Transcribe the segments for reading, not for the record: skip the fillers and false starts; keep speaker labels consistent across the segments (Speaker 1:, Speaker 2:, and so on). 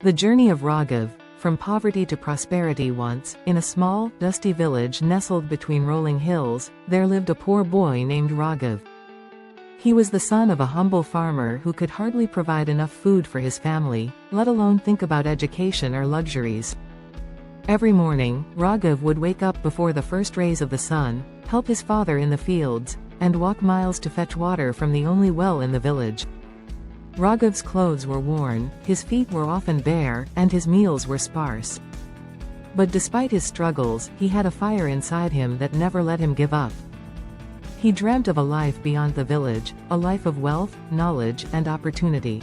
Speaker 1: The journey of Raghav, from poverty to prosperity. Once, in a small, dusty village nestled between rolling hills, there lived a poor boy named Raghav. He was the son of a humble farmer who could hardly provide enough food for his family, let alone think about education or luxuries. Every morning, Raghav would wake up before the first rays of the sun, help his father in the fields, and walk miles to fetch water from the only well in the village. Raghav's clothes were worn, his feet were often bare, and his meals were sparse. But despite his struggles, he had a fire inside him that never let him give up. He dreamt of a life beyond the village, a life of wealth, knowledge, and opportunity.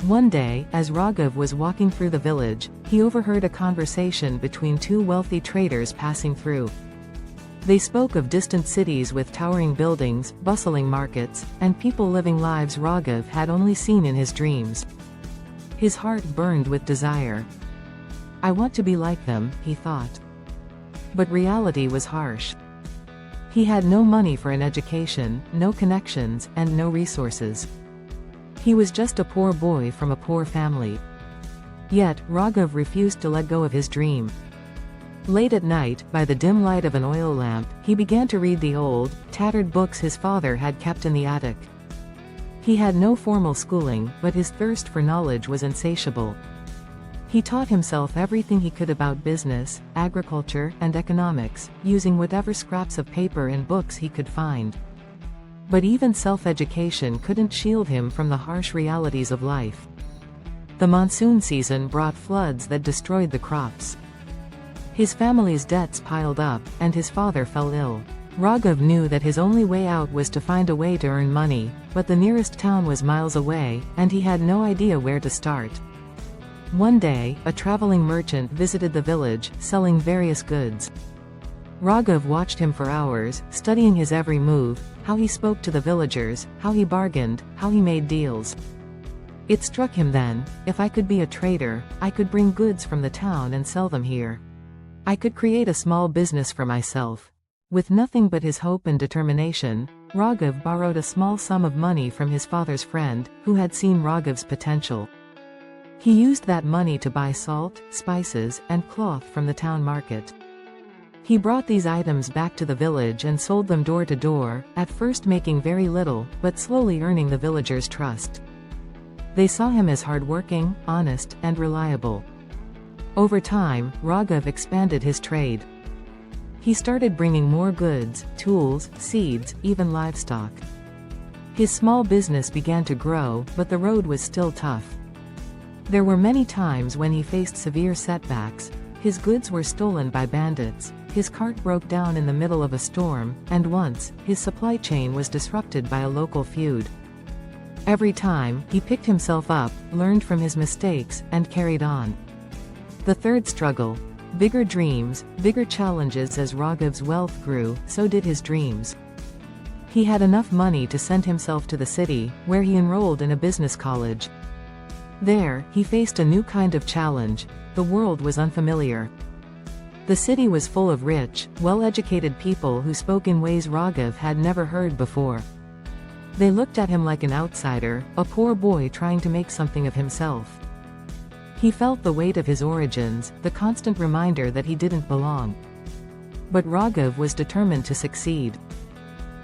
Speaker 1: One day, as Raghav was walking through the village, he overheard a conversation between two wealthy traders passing through. They spoke of distant cities with towering buildings, bustling markets, and people living lives Raghav had only seen in his dreams. His heart burned with desire. "I want to be like them," he thought. But reality was harsh. He had no money for an education, no connections, and no resources. He was just a poor boy from a poor family. Yet, Raghav refused to let go of his dream. Late at night, by the dim light of an oil lamp, he began to read the old, tattered books his father had kept in the attic. He had no formal schooling, but his thirst for knowledge was insatiable. He taught himself everything he could about business, agriculture, and economics, using whatever scraps of paper and books he could find. But even self-education couldn't shield him from the harsh realities of life. The monsoon season brought floods that destroyed the crops. His family's debts piled up, and his father fell ill. Raghav knew that his only way out was to find a way to earn money, but the nearest town was miles away, and he had no idea where to start. One day, a traveling merchant visited the village, selling various goods. Raghav watched him for hours, studying his every move, how he spoke to the villagers, how he bargained, how he made deals. It struck him then, if I could be a trader, I could bring goods from the town and sell them here. I could create a small business for myself. With nothing but his hope and determination, Raghav borrowed a small sum of money from his father's friend, who had seen Raghav's potential. He used that money to buy salt, spices, and cloth from the town market. He brought these items back to the village and sold them door to door, at first making very little, but slowly earning the villagers' trust. They saw him as hardworking, honest, and reliable. Over time, Raghav expanded his trade. He started bringing more goods, tools, seeds, even livestock. His small business began to grow, but the road was still tough. There were many times when he faced severe setbacks. His goods were stolen by bandits, his cart broke down in the middle of a storm, and once, his supply chain was disrupted by a local feud. Every time, he picked himself up, learned from his mistakes, and carried on. The third struggle. Bigger dreams, bigger challenges. As Raghav's wealth grew, so did his dreams. He had enough money to send himself to the city, where he enrolled in a business college. There, he faced a new kind of challenge. The world was unfamiliar. The city was full of rich, well-educated people who spoke in ways Raghav had never heard before. They looked at him like an outsider, a poor boy trying to make something of himself. He felt the weight of his origins, the constant reminder that he didn't belong. But Raghav was determined to succeed.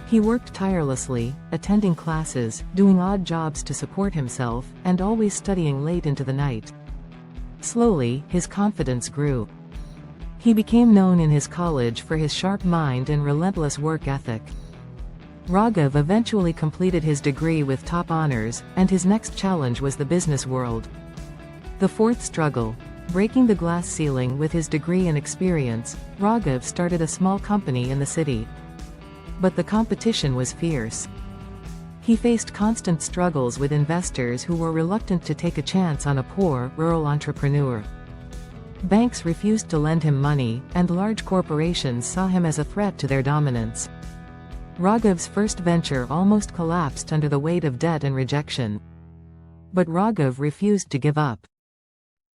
Speaker 1: He worked tirelessly, attending classes, doing odd jobs to support himself, and always studying late into the night. Slowly, his confidence grew. He became known in his college for his sharp mind and relentless work ethic. Raghav eventually completed his degree with top honors, and his next challenge was the business world. The fourth struggle. Breaking the glass ceiling. With his degree and experience, Raghav started a small company in the city. But the competition was fierce. He faced constant struggles with investors who were reluctant to take a chance on a poor, rural entrepreneur. Banks refused to lend him money, and large corporations saw him as a threat to their dominance. Raghav's first venture almost collapsed under the weight of debt and rejection. But Raghav refused to give up.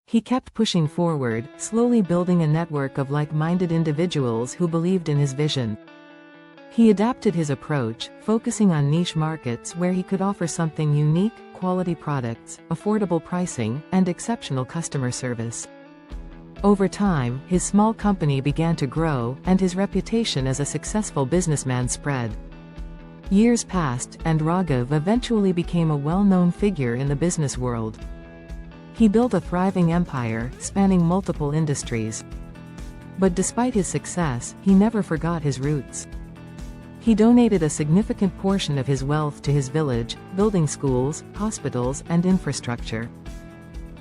Speaker 1: He kept pushing forward, slowly building a network of like-minded individuals who believed in his vision. He adapted his approach, focusing on niche markets where he could offer something unique, quality products, affordable pricing, and exceptional customer service. Over time, his small company began to grow, and his reputation as a successful businessman spread. Years passed, and Raghav eventually became a well-known figure in the business world. He built a thriving empire, spanning multiple industries. But despite his success, he never forgot his roots. He donated a significant portion of his wealth to his village, building schools, hospitals, and infrastructure.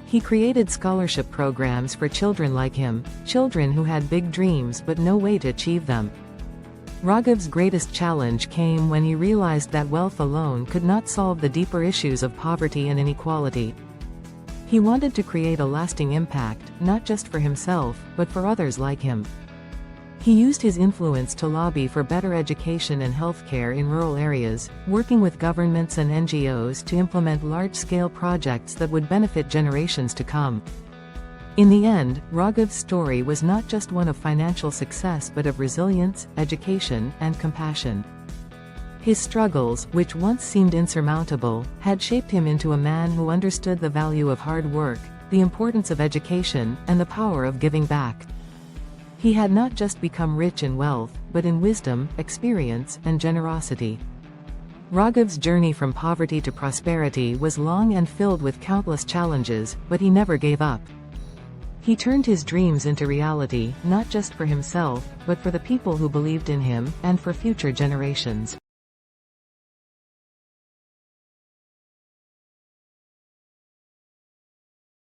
Speaker 1: He created scholarship programs for children like him, children who had big dreams but no way to achieve them. Raghav's greatest challenge came when he realized that wealth alone could not solve the deeper issues of poverty and inequality. He wanted to create a lasting impact, not just for himself, but for others like him. He used his influence to lobby for better education and healthcare in rural areas, working with governments and NGOs to implement large-scale projects that would benefit generations to come. In the end, Raghav's story was not just one of financial success but of resilience, education, and compassion. His struggles, which once seemed insurmountable, had shaped him into a man who understood the value of hard work, the importance of education, and the power of giving back. He had not just become rich in wealth, but in wisdom, experience, and generosity. Raghav's journey from poverty to prosperity was long and filled with countless challenges, but he never gave up. He turned his dreams into reality, not just for himself, but for the people who believed in him, and for future generations.